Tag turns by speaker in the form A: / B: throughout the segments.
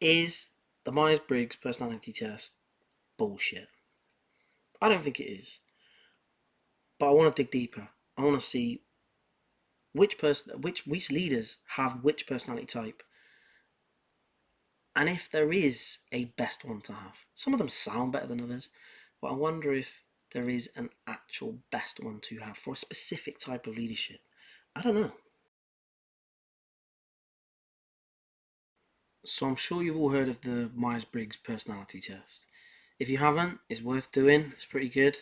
A: Is the Myers-Briggs personality test bullshit? I don't think it is, but I want to dig deeper. I want to see which leaders have which personality type, and if there is a best one to have. Some of them sound better than others, but I wonder if there is an actual best one to have for a specific type of leadership. I don't know. So I'm sure you've all heard of the Myers-Briggs personality test. If you haven't, it's worth doing. It's pretty good.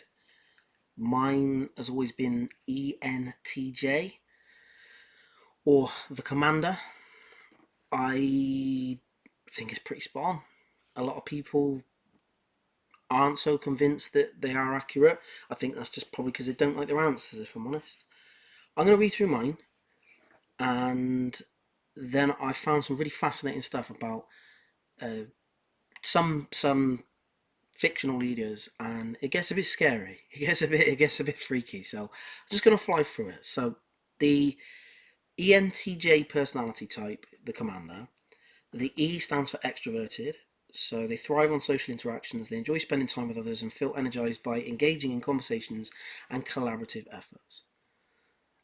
A: Mine has always been ENTJ, or the Commander. I think it's pretty spot on. A lot of people aren't so convinced that they are accurate. I think that's just probably because they don't like their answers, if I'm honest. I'm going to read through mine, and then I found some really fascinating stuff about some fictional leaders, and it gets a bit scary. It gets a bit freaky. So I'm just going to fly through it. So the ENTJ personality type, the Commander. The E stands for extroverted. So they thrive on social interactions, they enjoy spending time with others, and feel energized by engaging in conversations and collaborative efforts.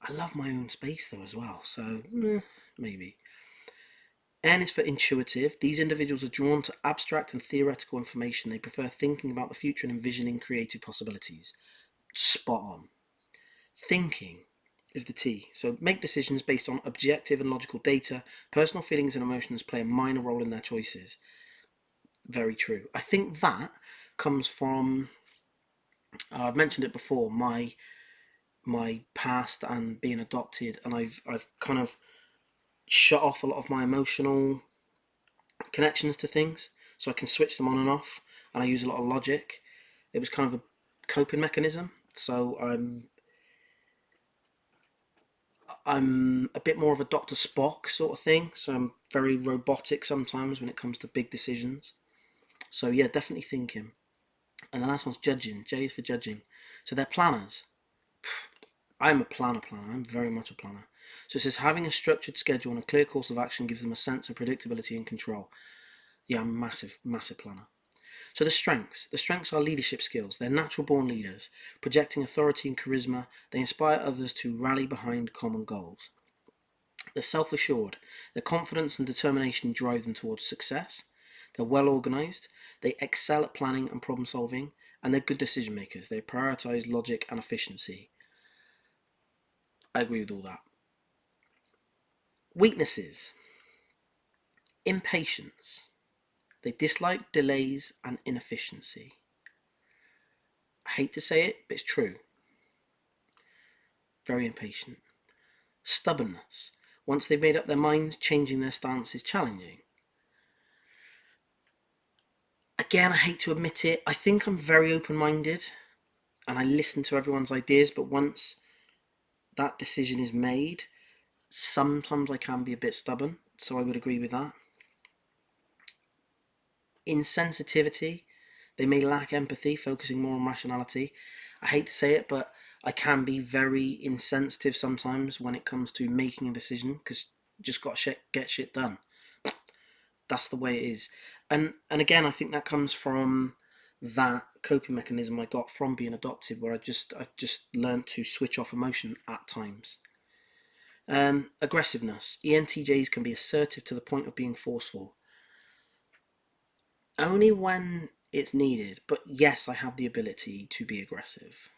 A: I love my own space though as well, so maybe. N is for intuitive. These individuals are drawn to abstract and theoretical information. They prefer thinking about the future and envisioning creative possibilities. Spot on. Thinking is the T. So make decisions based on objective and logical data. Personal feelings and emotions play a minor role in their choices. Very true. I think that comes from I've mentioned it before, my past and being adopted, and I've kind of shut off a lot of my emotional connections to things, so I can switch them on and off, and I use a lot of logic. It was kind of a coping mechanism. So I'm a bit more of a Dr. Spock sort of thing. So I'm very robotic sometimes when it comes to big decisions. So yeah, definitely thinking. And the last one's judging. J is for judging. So they're planners. I'm a planner. I'm very much a planner. So it says having a structured schedule and a clear course of action gives them a sense of predictability and control. Yeah, I'm a massive planner. So the strengths. The strengths are leadership skills. They're natural born leaders, projecting authority and charisma. They inspire others to rally behind common goals. They're self-assured. Their confidence and determination drive them towards success. They're well organised. They excel at planning and problem solving. And they're good decision makers. They prioritise logic and efficiency. I agree with all that. Weaknesses. Impatience. They dislike delays and inefficiency. I hate to say it, but it's true. Very impatient. Stubbornness. Once they've made up their minds, changing their stance is challenging. Again, I hate to admit it, I think I'm very open minded and I listen to everyone's ideas, but once that decision is made, sometimes I can be a bit stubborn, so I would agree with that. Insensitivity. They may lack empathy, focusing more on rationality. I hate to say it, but I can be very insensitive sometimes when it comes to making a decision because just got to get shit done. That's the way it is. And again, I think that comes from that coping mechanism I got from being adopted, where I've just learned to switch off emotion at times. Aggressiveness. ENTJs can be assertive to the point of being forceful. Only when it's needed, but yes, I have the ability to be aggressive.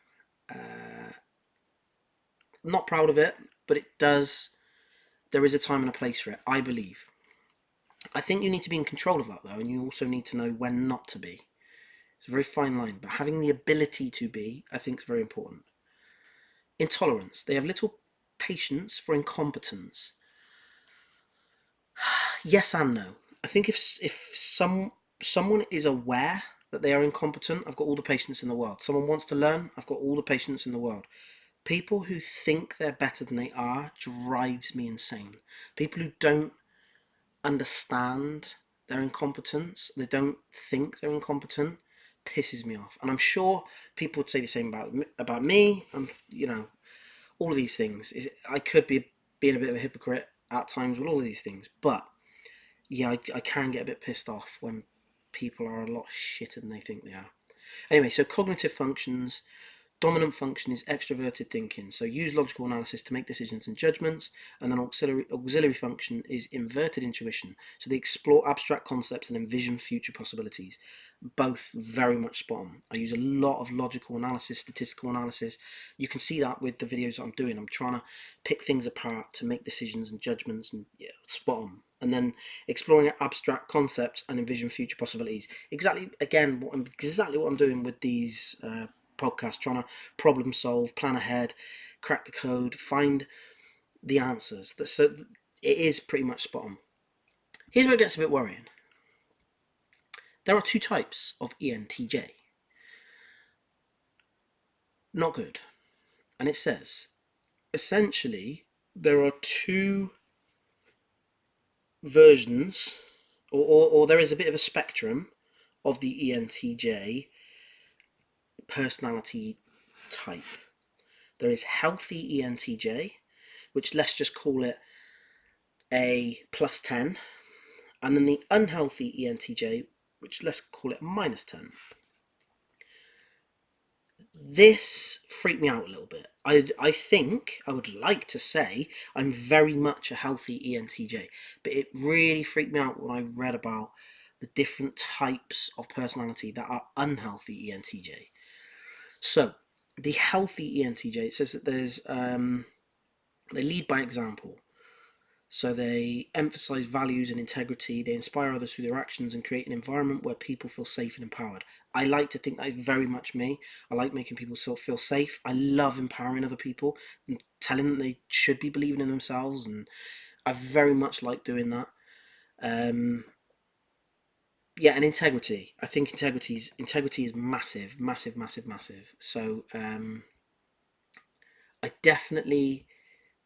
A: I'm not proud of it, but it does. There is a time and a place for it, I believe. I think you need to be in control of that though, and you also need to know when not to be. It's a very fine line, but having the ability to be, I think, is very important. Intolerance. They have little patience for incompetence. Yes and no. I think if someone is aware that they are incompetent, I've got all the patience in the world. Someone wants to learn, I've got all the patience in the world. People who think they're better than they are drives me insane. People who don't understand their incompetence, they don't think they're incompetent, pisses me off. And I'm sure people would say the same about me. All of these things. I could be being a bit of a hypocrite at times with all of these things, but yeah, I can get a bit pissed off when people are a lot shitter than they think they are. Anyway, so cognitive functions. Dominant function is extroverted thinking, so use logical analysis to make decisions and judgments, and then auxiliary function is inverted intuition, so they explore abstract concepts and envision future possibilities. Both very much spot on. I use a lot of logical analysis, statistical analysis. You can see that with the videos that I'm doing. I'm trying to pick things apart to make decisions and judgments, and yeah, spot on. And then exploring abstract concepts and envision future possibilities. Exactly what I'm doing with these podcasts, trying to problem solve, plan ahead, crack the code, find the answers. So it is pretty much spot on. Here's where it gets a bit worrying. There are two types of ENTJ. Not good. And it says, essentially, there are two versions, or there is a bit of a spectrum of the ENTJ personality type. There is healthy ENTJ, which let's just call it a plus 10, and then the unhealthy ENTJ, which let's call it a minus 10. This freaked me out a little bit. I think I would like to say I'm very much a healthy ENTJ, but it really freaked me out when I read about the different types of personality that are unhealthy ENTJ. So the healthy ENTJ, it says that there's they lead by example. So they emphasize values and integrity. They inspire others through their actions and create an environment where people feel safe and empowered. I like to think that is very much me. I like making people feel safe. I love empowering other people and telling them they should be believing in themselves, and I very much like doing that. Yeah, and integrity. I think integrity is massive, massive, massive, massive. So I definitely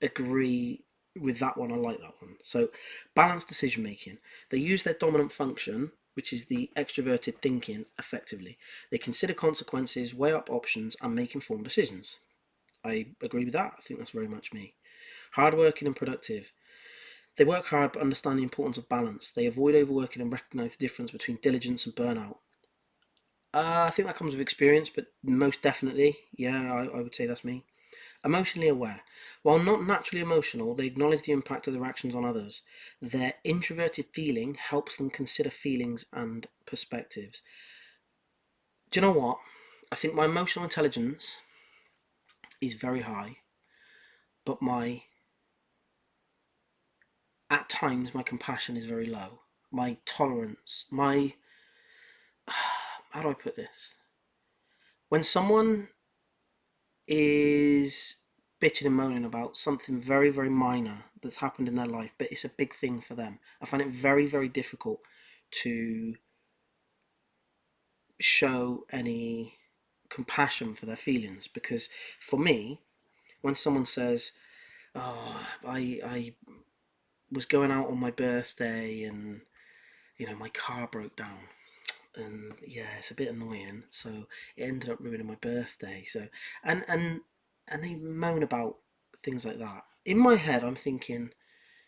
A: agree with that one. I like that one. So, balanced decision making. They use their dominant function, which is the extroverted thinking, effectively. They consider consequences, weigh up options, and make informed decisions. I agree with that. I think that's very much me. Hardworking and productive. They work hard but understand the importance of balance. They avoid overworking and recognize the difference between diligence and burnout. I think that comes with experience, but most definitely, yeah, I would say that's me. Emotionally aware. While not naturally emotional, they acknowledge the impact of their actions on others. Their introverted feeling helps them consider feelings and perspectives. Do you know what? I think my emotional intelligence is very high, but at times my compassion is very low. My tolerance, how do I put this? When someone is bitching and moaning about something very, very minor that's happened in their life, but it's a big thing for them, I find it very, very difficult to show any compassion for their feelings, because for me, when someone says, "Oh, I was going out on my birthday and my car broke down, and yeah, it's a bit annoying, so it ended up ruining my birthday." So and they moan about things like that. In my head, I'm thinking,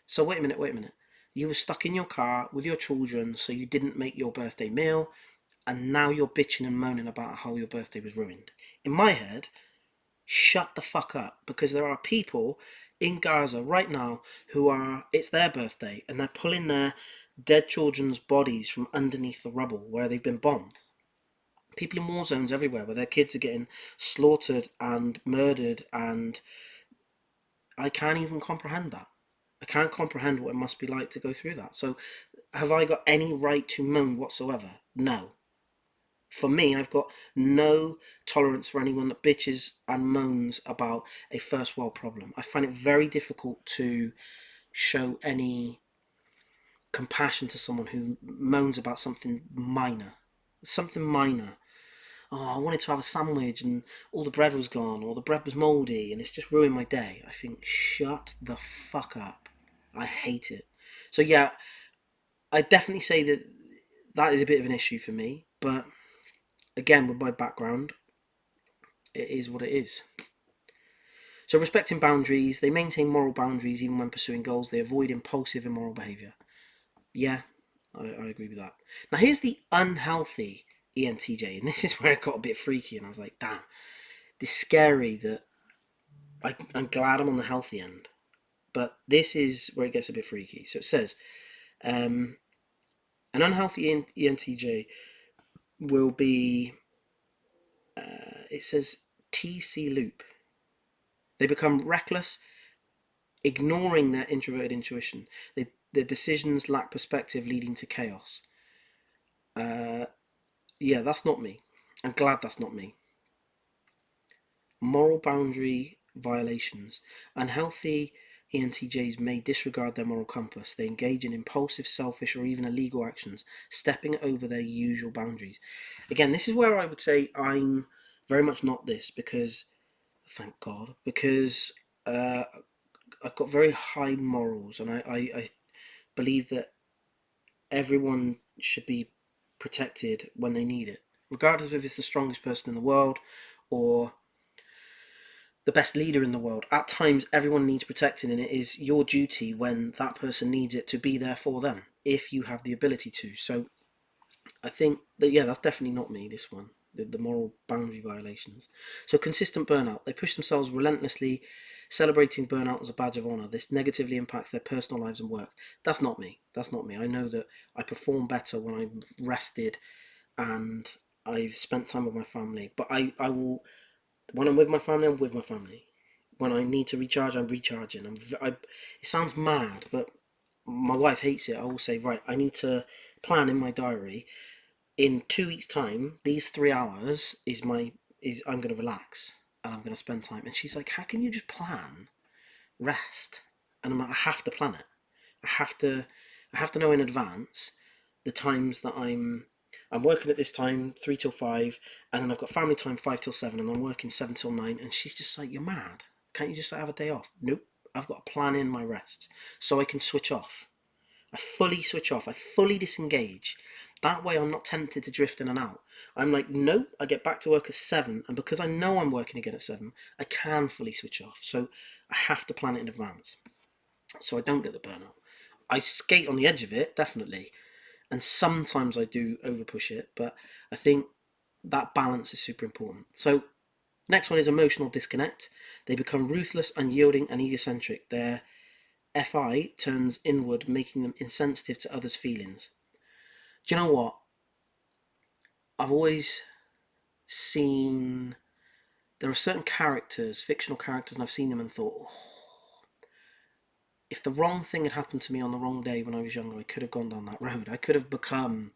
A: so wait a minute. You were stuck in your car with your children, so you didn't make your birthday meal, and now you're bitching and moaning about how your birthday was ruined. In my head, shut the fuck up, because there are people in Gaza right now it's their birthday and they're pulling their dead children's bodies from underneath the rubble where they've been bombed. People in war zones everywhere where their kids are getting slaughtered and murdered, and I can't even comprehend that. I can't comprehend what it must be like to go through that. So, have I got any right to moan whatsoever? No. For me, I've got no tolerance for anyone that bitches and moans about a first world problem. I find it very difficult to show any compassion to someone who moans about something minor. Something minor. Oh, I wanted to have a sandwich and all the bread was gone, or the bread was mouldy and it's just ruined my day. I think, shut the fuck up. I hate it. So, yeah, I definitely say that that is a bit of an issue for me, but again, with my background, it is what it is. So, respecting boundaries, they maintain moral boundaries even when pursuing goals. They avoid impulsive, immoral behaviour. Yeah, I agree with that. Now here's the unhealthy ENTJ, and this is where it got a bit freaky, and I was like, damn, this is scary that I'm glad I'm on the healthy end. But this is where it gets a bit freaky. So it says, um, an unhealthy ENTJ will be, it says, TC loop. They become reckless, ignoring their introverted intuition. Their decisions lack perspective, leading to chaos. Uh, yeah, that's not me. I'm glad that's not me. Moral boundary violations. Unhealthy ENTJs may disregard their moral compass. They engage in impulsive, selfish, or even illegal actions, stepping over their usual boundaries. Again, this is where I would say I'm very much not this, because, thank God, because uh, I've got very high morals, and I believe that everyone should be protected when they need it, regardless of if it's the strongest person in the world or the best leader in the world. At times, everyone needs protecting, and it is your duty when that person needs it to be there for them if you have the ability to. So I think that, yeah, that's definitely not me, this one. The moral boundary violations. So consistent burnout. They push themselves relentlessly, celebrating burnout as a badge of honour. This negatively impacts their personal lives and work. That's not me. That's not me. I know that I perform better when I'm rested and I've spent time with my family. But I will, when I'm with my family, I'm with my family. When I need to recharge, I'm recharging. It sounds mad, but my wife hates it. I will say, right, I need to plan in my diary, in 2 weeks' time, these 3 hours is I'm gonna relax and I'm gonna spend time. And she's like, how can you just plan rest? And I'm like, I have to plan it. I have to I have to know in advance the times that I'm working at this time, 3 till 5, and then I've got family time 5 till 7, and I'm working 7 till 9. And she's just like, you're mad. Can't you just have a day off? Nope. I've got to plan in my rests so I can switch off. I fully switch off. I fully disengage. That way I'm not tempted to drift in and out. I'm like, nope, I get back to work at 7, and because I know I'm working again at 7, I can fully switch off. So I have to plan it in advance so I don't get the burnout. I skate on the edge of it, definitely, and sometimes I do over push it, but I think that balance is super important. So next one is emotional disconnect. They become ruthless, unyielding, and egocentric. Their FI turns inward, making them insensitive to others' feelings. Do you know what? I've always seen there are certain characters, fictional characters, and I've seen them and thought, oh, if the wrong thing had happened to me on the wrong day when I was younger, I could have gone down that road. I could have become,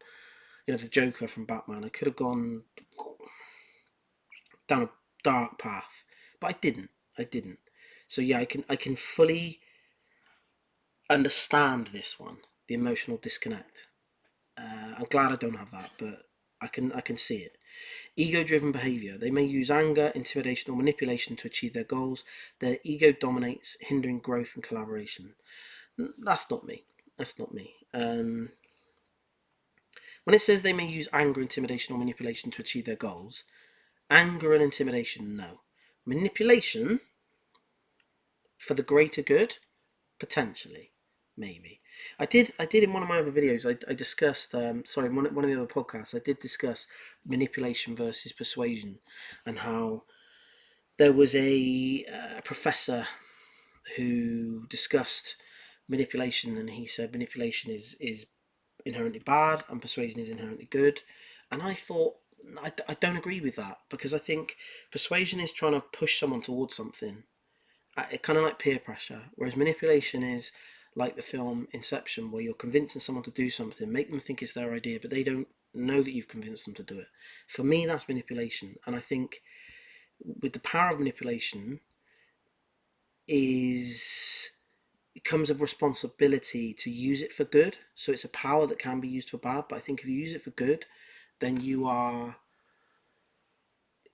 A: the Joker from Batman. I could have gone down a dark path, but I didn't. I didn't. So yeah, I can fully understand this one, the emotional disconnect. I'm glad I don't have that, but I can see it. Ego-driven behaviour. They may use anger, intimidation, or manipulation to achieve their goals. Their ego dominates, hindering growth and collaboration. That's not me. That's not me. When it says they may use anger, intimidation, or manipulation to achieve their goals, anger and intimidation, no. Manipulation for the greater good, potentially, maybe. I did in one of my other videos. I discussed. Sorry, one of the other podcasts. I did discuss manipulation versus persuasion, and how there was a professor who discussed manipulation, and he said manipulation is inherently bad and persuasion is inherently good. And I thought, I don't agree with that, because I think persuasion is trying to push someone towards something, kind of like peer pressure, whereas manipulation is like the film Inception, where you're convincing someone to do something, make them think it's their idea, but they don't know that you've convinced them to do it. For me, that's manipulation. And I think with the power of manipulation is, it comes with responsibility to use it for good. So it's a power that can be used for bad, but I think if you use it for good, then you are,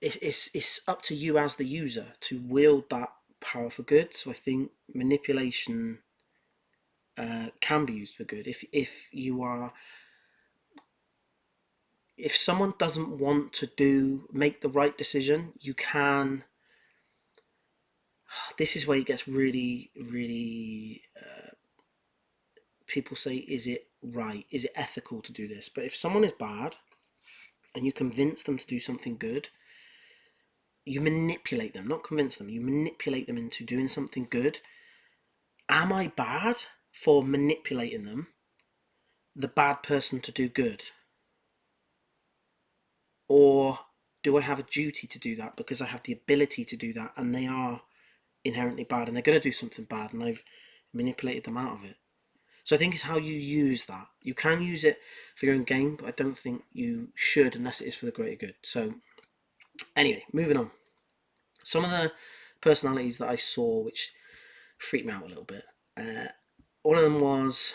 A: it's up to you as the user to wield that power for good. So I think manipulation can be used for good. If you are, if someone doesn't want to make the right decision, you can. This is where it gets really, really. People say, is it right, is it ethical to do this? But if someone is bad and you convince them to do something good, you manipulate them, not convince them, you manipulate them into doing something good. Am I bad for manipulating them, the bad person, to do good? Or do I have a duty to do that because I have the ability to do that and they are inherently bad and they're going to do something bad and I've manipulated them out of it? So I think it's how you use that. You can use it for your own gain, but I don't think you should unless it is for the greater good. So anyway, moving on. Some of the personalities that I saw which freaked me out a little bit. One of them was,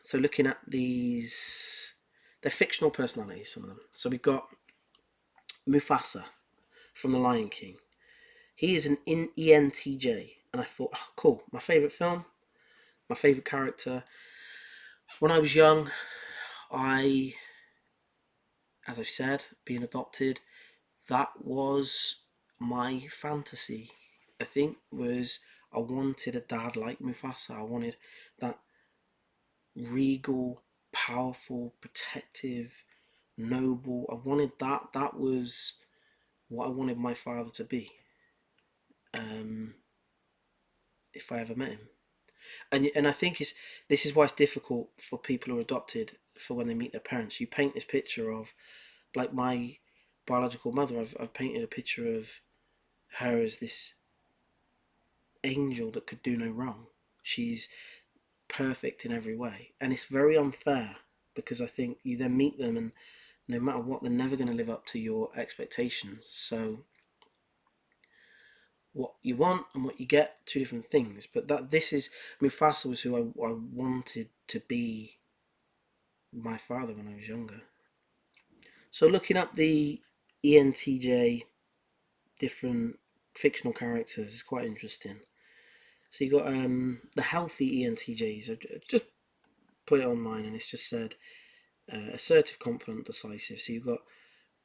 A: so looking at these, they're fictional personalities, some of them. So we've got Mufasa from The Lion King. He is an ENTJ, and I thought, oh, cool, my favourite film, my favourite character. When I was young, I, as I've said, being adopted, that was my fantasy. I think was I wanted a dad like Mufasa. I wanted that regal, powerful, protective, noble. I wanted that. That was what I wanted my father to be. Um, if I ever met him, and I think this is why it's difficult for people who are adopted for when they meet their parents. You paint this picture of, like my biological mother. I've painted a picture of her as this angel that could do no wrong. She's perfect in every way, and it's very unfair because I think you then meet them and no matter what, they're never going to live up to your expectations. So what you want and what you get, two different things. But that this is Mufasa was who I wanted to be my father when I was younger. So looking up the ENTJ different fictional characters is quite interesting. So you got the healthy ENTJs. I just put it online and it's just said assertive, confident, decisive. So you've got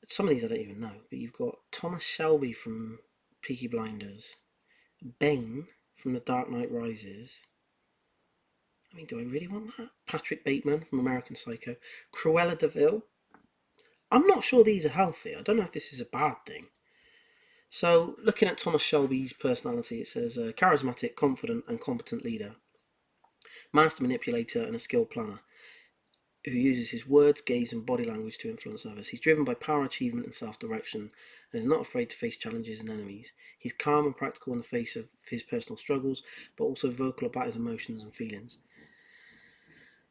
A: some of these I don't even know, but you've got Thomas Shelby from Peaky Blinders, Bane from The Dark Knight Rises. I mean, do I really want that? Patrick Bateman from American Psycho, Cruella de Vil. I'm not sure these are healthy. I don't know if this is a bad thing. So, looking at Thomas Shelby's personality, it says charismatic, confident, and competent leader, master manipulator, and a skilled planner who uses his words, gaze, and body language to influence others. He's driven by power, achievement, and self-direction, and is not afraid to face challenges and enemies. He's calm and practical in the face of his personal struggles, but also vocal about his emotions and feelings.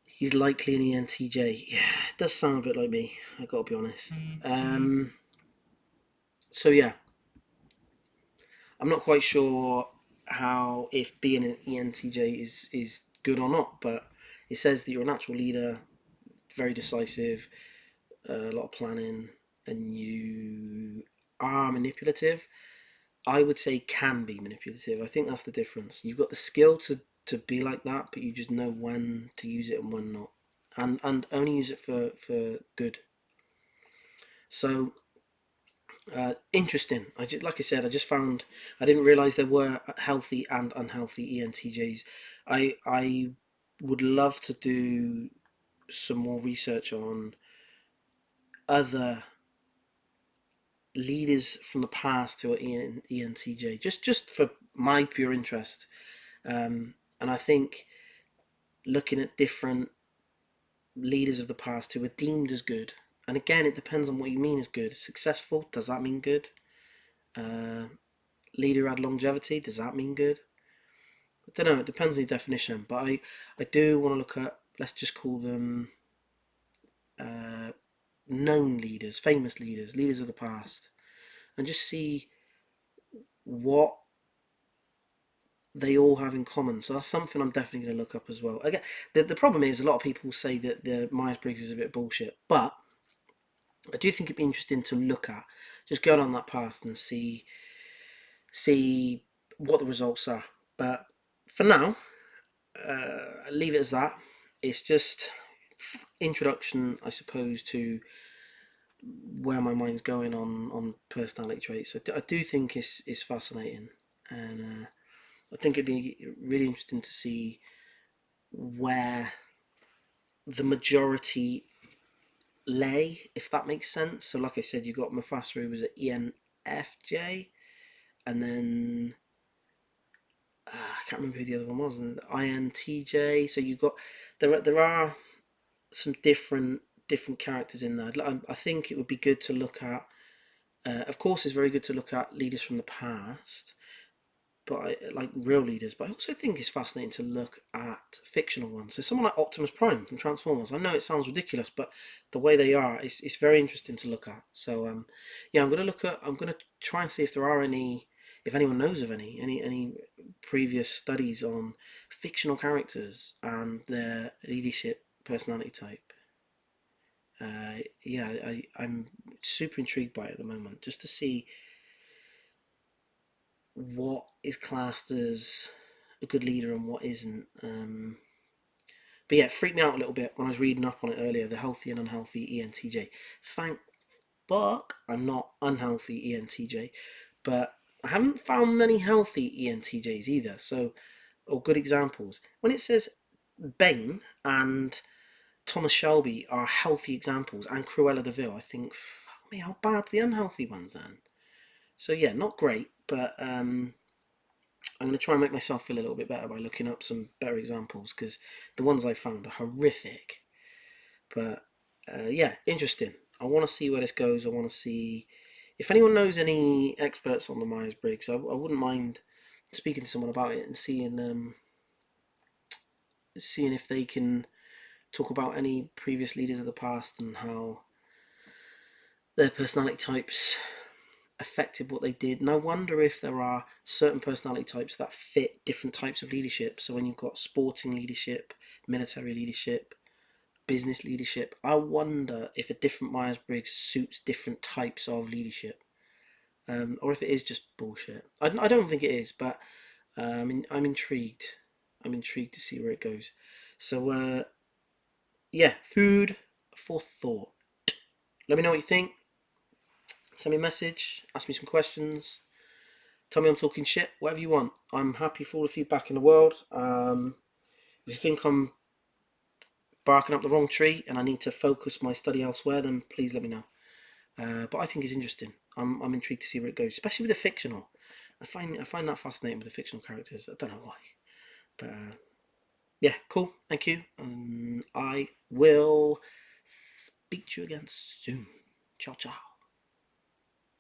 A: He's likely an ENTJ. Yeah, it does sound a bit like me, I gotta be honest. So yeah, I'm not quite sure how, if being an ENTJ is good or not, but it says that you're a natural leader, very decisive, a lot of planning, and you are manipulative. I would say can be manipulative. I think that's the difference. You've got the skill to be like that, but you just know when to use it and when not, and only use it for good. So interesting. Like I said, I just found I didn't realize there were healthy and unhealthy ENTJs. I would love to do some more research on other leaders from the past who are ENTJ, just for my pure interest. And I think looking at different leaders of the past who were deemed as good, and again, it depends on what you mean as good. Successful, does that mean good? Uh, Leader who had longevity, does that mean good? I don't know. It depends on your definition. But I do want to look at, let's just call them uh, known leaders, famous leaders, leaders of the past, and just see what they all have in common. So that's something I'm definitely going to look up as well. Again, the problem is a lot of people say that the Myers-Briggs is a bit bullshit, but I do think it'd be interesting to look at, just go down that path and see what the results are. But for now, leave it as that. It's just introduction, I suppose, to where my mind's going on personality traits. So I do think it's fascinating, and I think it'd be really interesting to see where the majority lay, if that makes sense. So, like I said, you got Mufasa, who was at ENFJ, and then I can't remember who the other one was, and INTJ. So you got there are some different characters in there. I think it would be good to look at. Of course, it's very good to look at leaders from the past, but like real leaders. But I also think it's fascinating to look at fictional ones. So someone like Optimus Prime from Transformers. I know it sounds ridiculous, but the way they are, it's very interesting to look at. So yeah, I'm gonna try and see if there are any, if anyone knows of any previous studies on fictional characters and their leadership personality type. Yeah, I'm super intrigued by it at the moment, just to see what is classed as a good leader and what isn't. But yeah, it freaked me out a little bit when I was reading up on it earlier, the healthy and unhealthy ENTJ. Thank fuck I'm not unhealthy ENTJ, but I haven't found many healthy ENTJs either. So, or good examples. When it says Bane and Thomas Shelby are healthy examples, and Cruella de Vil, I think, fuck me, how bad's the unhealthy ones then? So yeah, not great, but I'm going to try and make myself feel a little bit better by looking up some better examples, because the ones I found are horrific. But yeah, interesting. I want to see where this goes. I want to see if anyone knows any experts on the Myers-Briggs. I wouldn't mind speaking to someone about it and seeing if they can talk about any previous leaders of the past and how their personality types affected what they did. And I wonder if there are certain personality types that fit different types of leadership. So when you've got sporting leadership, military leadership, business leadership, I wonder if a different Myers-Briggs suits different types of leadership, or if it is just bullshit. I don't think it is, but I'm intrigued. I'm intrigued to see where it goes. So yeah, food for thought. Let me know what you think. Send me a message. Ask me some questions. Tell me I'm talking shit. Whatever you want. I'm happy for all the feedback in the world. If you think I'm barking up the wrong tree and I need to focus my study elsewhere, then please let me know. But I think it's interesting. I'm intrigued to see where it goes, especially with the fictional. I find that fascinating with the fictional characters. I don't know why, but yeah, cool. Thank you. I will speak to you again soon. Ciao, ciao.